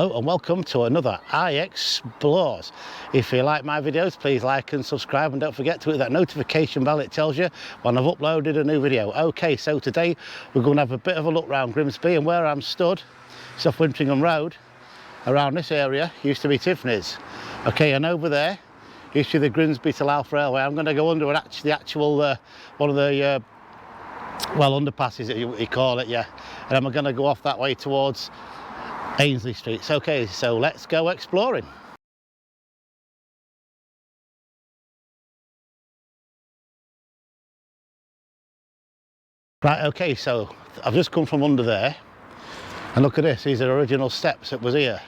Hello and welcome to another I Explores. If you like my videos, please like and subscribe, and don't forget to hit that notification bell. It tells you when I've uploaded a new video. Okay, so today we're going to have a bit of a look around Grimsby, and where I'm stood, it's off Wintringham Road. Around this area used to be Tiffany's. Okay, and over there used to be the Grimsby to Louth Railway. I'm going to go under the actual one of the underpasses that you call it, yeah. And I'm going to go off that way towards Ainsley Street. Okay, so let's go exploring. Right, okay, so I've just come from under there, and look at this. These are original steps that was here,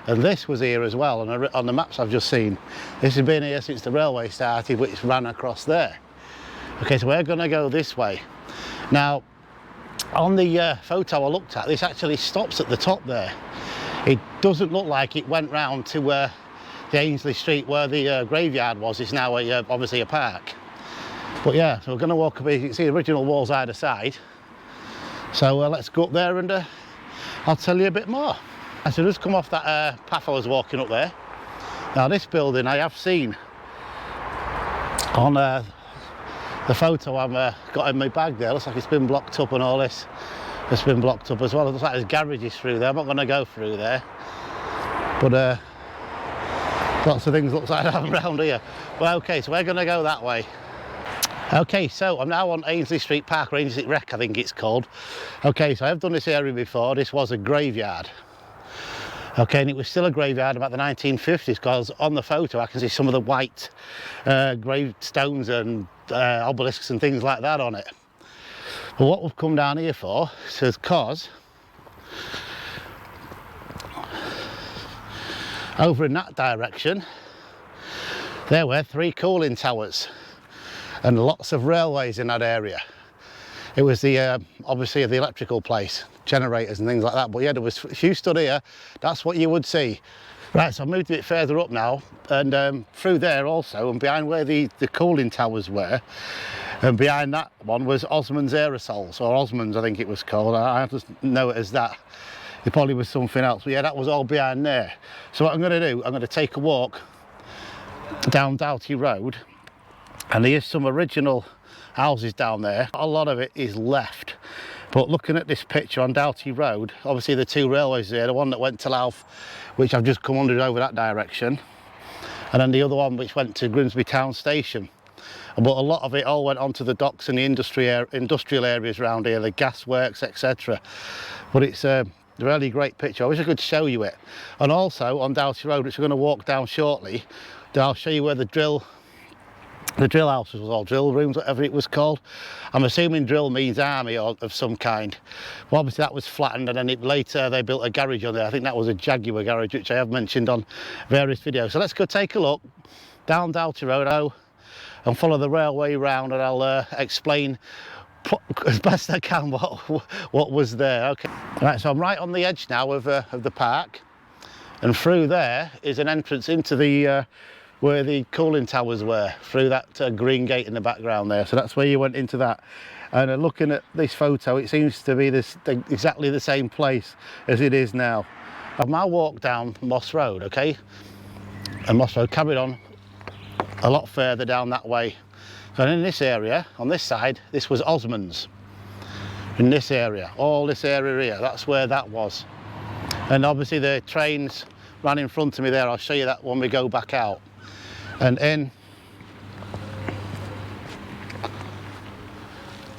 and this was here as well. And on the maps I've just seen, this has been here since the railway started, which ran across there. Okay, so we're going to go this way. Now, on the photo I looked at, this actually stops at the top there. It doesn't look like it went round to the Ainsley Street where the graveyard was. It's now obviously a park. But yeah, so we're going to walk up here. You can see the original walls either side. So let's go up there and I'll tell you a bit more. So just come off that path I was walking up there. Now this building I have seen on the photo I've got in my bag there. Looks like it's been blocked up, and all this has been blocked up as well. It looks like there's garages through there. I'm not going to go through there, but lots of things looks like that around here. Well, okay, so we're going to go that way. Okay, so I'm now on Ainsley Street Park, or Ainsley Rec I think it's called. Okay, so I've done this area before. This was a graveyard. Okay, and it was still a graveyard about the 1950s, because on the photo I can see some of the white gravestones and obelisks and things like that on it. But what we've come down here for is because over in that direction there were 3 cooling towers and lots of railways in that area. It was the obviously the electrical place, generators and things like that. But yeah, there was, if you stood here, that's what you would see. Right, so I moved a bit further up now, and through there also, and behind where the cooling towers were, and behind that one was Osmond's Aerosols, or Osmond's I think it was called. I just know it as that. It probably was something else, but yeah, that was all behind there. So what I'm going to do, I'm going to take a walk down Doughty Road, and there's some original houses down there. A lot of it is left, but looking at this picture on Doughty Road, obviously the 2 railways there, the one that went to Louth, which I've just come under over that direction, and then the other one which went to Grimsby Town Station. But a lot of it all went onto the docks and the industrial areas around here, the gas works, etc. But it's a really great picture. I wish I could show you it. And also on Doughty Road, which we're going to walk down shortly, I'll show you where the drill houses was, or drill rooms, whatever it was called. I'm assuming drill means army or of some kind. Well, obviously that was flattened, and then later they built a garage on there. I think that was a Jaguar garage, which I have mentioned on various videos. So let's go take a look down Doughty Road and follow the railway round, and I'll explain as best I can what was there. Okay, right, so I'm right on the edge now of the park, and through there is an entrance into the where the cooling towers were, through that green gate in the background there. So that's where you went into that. And looking at this photo, it seems to be exactly the same place as it is now. I've now walked down Moss Road, okay, and Moss Road carried on a lot further down that way. So in this area, on this side, this was Osmond's. In this area, all this area here, that's where that was. And obviously the trains ran in front of me there. I'll show you that when we go back out. And in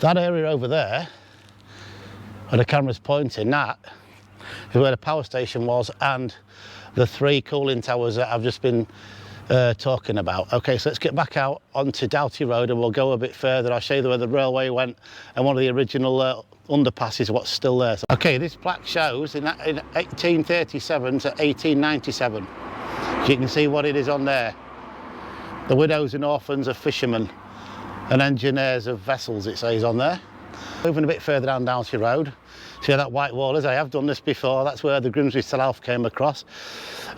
that area over there, where the camera's pointing, that is where the power station was, and the 3 cooling towers that I've just been talking about. Okay, so let's get back out onto Doughty Road, and we'll go a bit further. I'll show you where the railway went and one of the original underpasses, what's still there. So, okay, this plaque shows in 1837 to 1897. So you can see what it is on there. The widows and orphans of fishermen and engineers of vessels, it says on there. Moving a bit further down Doughty Road, see how that white wall is? I have done this before. That's where the Grimsby to Louth came across,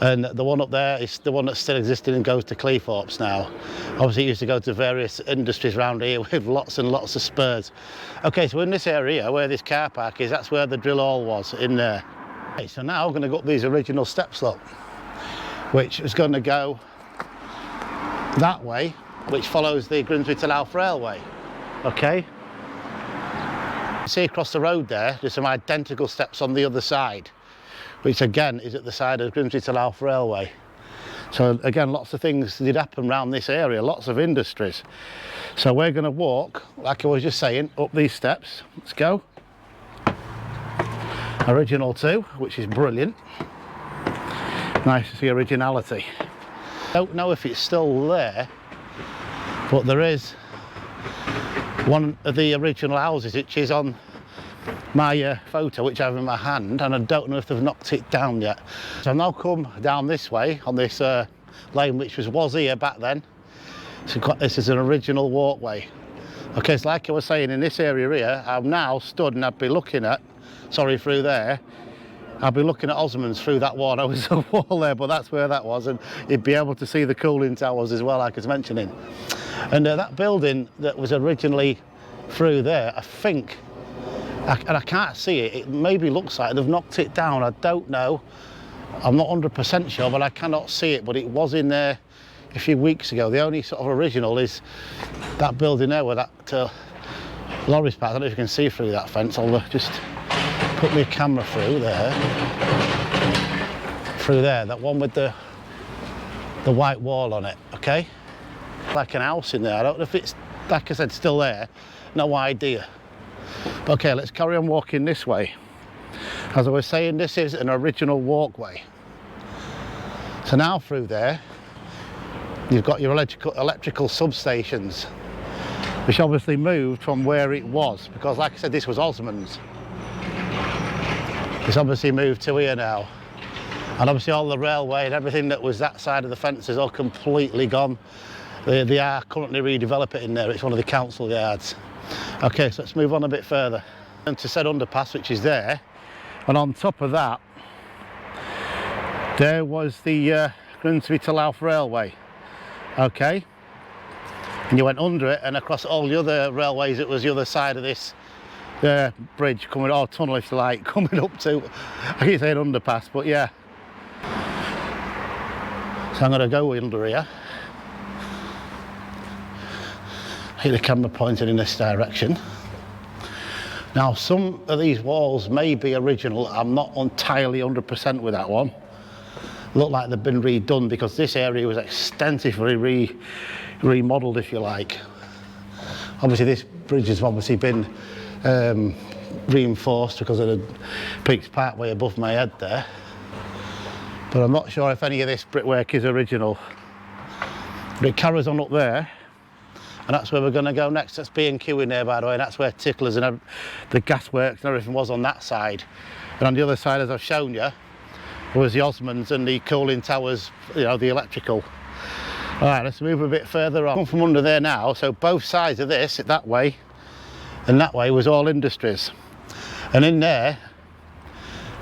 and the one up there is the one that's still existing and goes to Cleethorpes now. Obviously it used to go to various industries around here with lots and lots of spurs. Okay, so in this area where this car park is, that's where the drill hall was, in there. Okay, so now I'm going to go up these original steps up, which is going to go that way, which follows the Grimsby to Louth Railway. Okay. See across the road there's some identical steps on the other side, which again is at the side of Grimsby to Louth Railway. So again, lots of things did happen around this area, lots of industries. So we're going to walk, like I was just saying, up these steps. Let's go. Original 2, which is brilliant. Nice to see originality. Don't know if it's still there, but there is one of the original houses which is on my photo, which I have in my hand, and I don't know if they've knocked it down yet. So I've now come down this way on this lane which was here back then. So this is an original walkway. Okay, so like I was saying, in this area here, I'm now stood and I'd be looking at, sorry, through there, I'll be looking at Osmond's through that wall. There was a wall there, but that's where that was, and you'd be able to see the cooling towers as well, like I was mentioning. And that building that was originally through there, I think, and I can't see it, it maybe looks like they've knocked it down, I don't know. I'm not 100% sure, but I cannot see it, but it was in there a few weeks ago. The only sort of original is that building there where that lorry's parked. I don't know if you can see through that fence. I'll just put my camera through there, that one with the white wall on it, okay? Like an house in there. I don't know if it's, like I said, still there, no idea. But okay, let's carry on walking this way. As I was saying, this is an original walkway. So now through there, you've got your electrical substations, which obviously moved from where it was, because like I said, this was Osmond's. It's obviously moved to here now. And obviously all the railway and everything that was that side of the fence is all completely gone. They are currently redeveloping it in there. It's one of the council yards. Okay, so let's move on a bit further. And to said underpass, which is there. And on top of that, there was the Grimsby to Louth Railway. Okay. And you went under it and across all the other railways, it was the other side of this bridge coming, or tunnel if you like, coming up to, I keep saying underpass, but yeah. So I'm going to go under here. I hear the camera pointing in this direction. Now some of these walls may be original, I'm not entirely 100% with that one. Look like they've been redone because this area was extensively remodelled, if you like. Obviously this bridge has obviously been reinforced because of the peaks part way above my head there. But I'm not sure if any of this brickwork is original. But it carries on up there. And that's where we're going to go next. That's B&Q in there, by the way, and that's where Ticklers and the gasworks and everything was on that side. And on the other side, as I've shown you, was the Osmonds and the cooling towers, you know, the electrical. All right, let's move a bit further on. Come from under there now, so both sides of this, that way and that way, was all industries. And in there,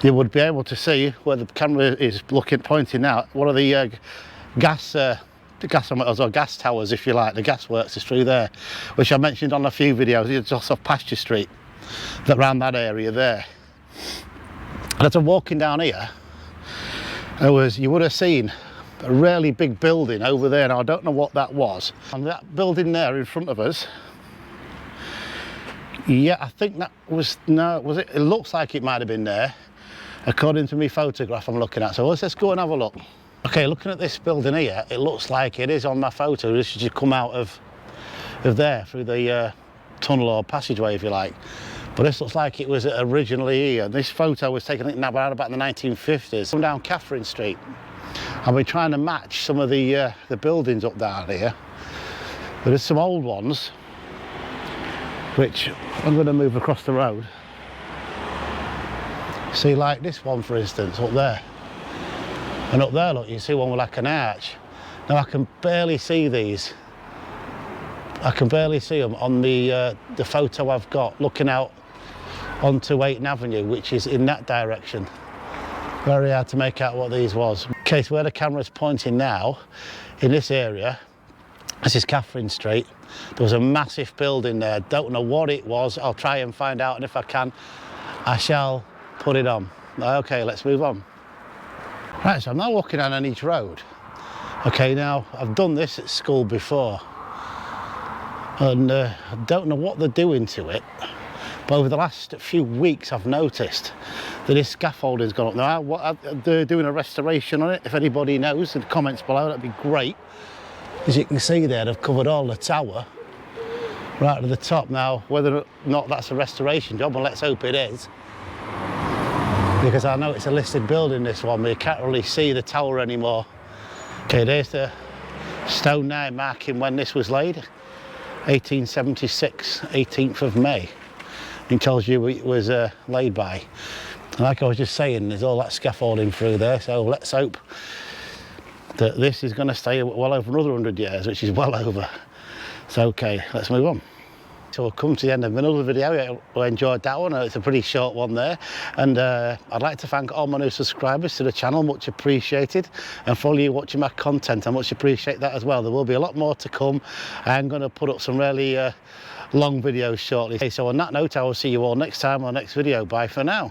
you would be able to see where the camera is pointing out, one of the gas towers, if you like, the gas works is through there, which I mentioned on a few videos. It's just off Pasture Street, that around that area there. And as I'm walking down here, you would have seen a really big building over there. Now I don't know what that was. And that building there in front of us, yeah, I think that was, no, was it? It looks like it might have been there, according to my photograph I'm looking at. So let's go and have a look. Okay, looking at this building here, it looks like it is on my photo. This should just come out of there through the tunnel or passageway, if you like. But this looks like it was originally here. This photo was taken, I think, around about in the 1950s. Come down Catherine Street, and we're trying to match some of the buildings up down here. There is some old ones, which I'm going to move across the road. See, like this one, for instance, up there. And up there, look, you see one with like an arch. Now I can barely see these. I can barely see them on the photo I've got, looking out onto Ayton Avenue, which is in that direction. Very hard to make out what these was. Okay, so where the camera's pointing now, in this area, this is Catherine Street. There was a massive building there. Don't know what it was. I'll try and find out, and if I can, I shall put it on. Okay, let's move on. Right, so I'm now walking down Ainsley Road. Okay, now I've done this at school before, and I don't know what they're doing to it, but over the last few weeks I've noticed that this scaffolding's gone up. Now, they're doing a restoration on it. If anybody knows in the comments below, that'd be great. As you can see there, they've covered all the tower right to the top. Now, whether or not that's a restoration job, and let's hope it is, because I know it's a listed building, this one, but you can't really see the tower anymore. Okay, there's the stone now marking when this was laid, 1876, 18th of May. It tells you it was laid by. And like I was just saying, there's all that scaffolding through there, so let's hope that this is going to stay well over another 100 years, which is well over. So, okay, let's move on. So we'll come to the end of another video. I enjoyed that one. It's a pretty short one there. And I'd like to thank all my new subscribers to the channel, much appreciated. And for all you watching my content, I much appreciate that as well. There will be a lot more to come. I'm going to put up some really long videos shortly. Okay, so on that note, I will see you all next time on the next video. Bye for now.